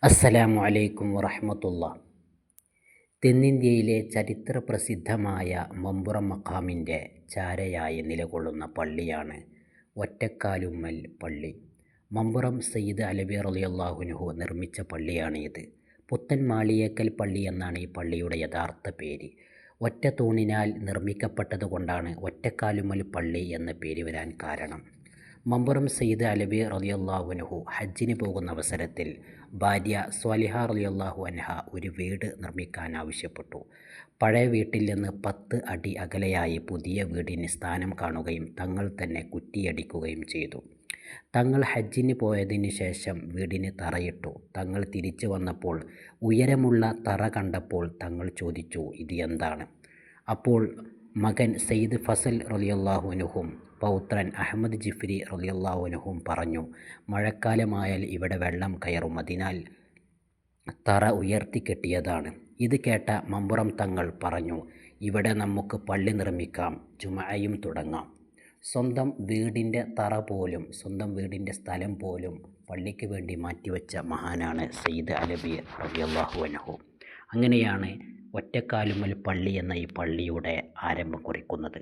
അസ്സലാമു അലൈക്കും വറഹ്മത്തുള്ളാ. തെന്നിന്ത്യയിലെ ചരിത്രപ്രസിദ്ധമായ മമ്പുറം മഖാമിൻ്റെ ചാരയായി നിലകൊള്ളുന്ന പള്ളിയാണ് ഒറ്റക്കാലുമ്മൽ പള്ളി. മമ്പുറം സയ്യിദ് അലവി റളിയല്ലാഹു അൻഹു നിർമ്മിച്ച പള്ളിയാണ് ഇത്. പുത്തൻ മാളിയേക്കൽ പള്ളി എന്നാണ് ഈ പള്ളിയുടെ യഥാർത്ഥ പേര്. ഒറ്റ തൂണിനാൽ നിർമ്മിക്കപ്പെട്ടതുകൊണ്ടാണ് ഒറ്റക്കാലുമ്മൽ പള്ളി എന്ന പേര് വരാൻ കാരണം. മമ്പുറം സയ്യിദ് അലവി റളിയല്ലാഹു അൻഹു ഹജ്ജിന് പോകുന്ന അവസരത്തിൽ ഭാര്യ സ്വാലിഹ റളിയല്ലാഹു അൻഹ ഒരു വീട് നിർമ്മിക്കാൻ ആവശ്യപ്പെട്ടു. പഴയ വീട്ടിൽ നിന്ന് 10 അടി അകലെയായി പുതിയ വീടിന് സ്ഥാനം കാണുകയും തങ്ങൾ തന്നെ കുറ്റിയടിക്കുകയും ചെയ്തു. തങ്ങൾ ഹജ്ജിന് പോയതിനു ശേഷം വീടിന് തറയിട്ടു. തങ്ങൾ തിരിച്ചു വന്നപ്പോൾ ഉയരമുള്ള തറ കണ്ടപ്പോൾ തങ്ങൾ ചോദിച്ചു, ഇത് എന്താണ്? അപ്പോൾ മകൻ സയ്യിദ് ഫസൽ റളിയല്ലാഹു അൻഹും പൗത്രൻ അഹമ്മദ് ജിഫ്രി റളിയല്ലാഹു അൻഹും പറഞ്ഞു, മഴക്കാലമായാൽ ഇവിടെ വെള്ളം കയറും, അതിനാൽ തറ ഉയർത്തിക്കെട്ടിയതാണ്. ഇത് കേട്ട മമ്പുറം തങ്ങൾ പറഞ്ഞു, ഇവിടെ നമുക്ക് പള്ളി നിർമ്മിക്കാം, ജുമഅയും തുടങ്ങാം. സ്വന്തം വീടിൻ്റെ തറ പോലും, സ്വന്തം വീടിൻ്റെ സ്ഥലം പോലും പള്ളിക്ക് വേണ്ടി മാറ്റിവെച്ച മഹാനാണ് സയ്യിദ് അലവി റളിയല്ലാഹു അൻഹു. അങ്ങനെയാണ് ഒറ്റക്കാലുമ്മൽ പള്ളി എന്ന ഈ പള്ളിയുടെ ആരംഭം കുറിക്കുന്നത്.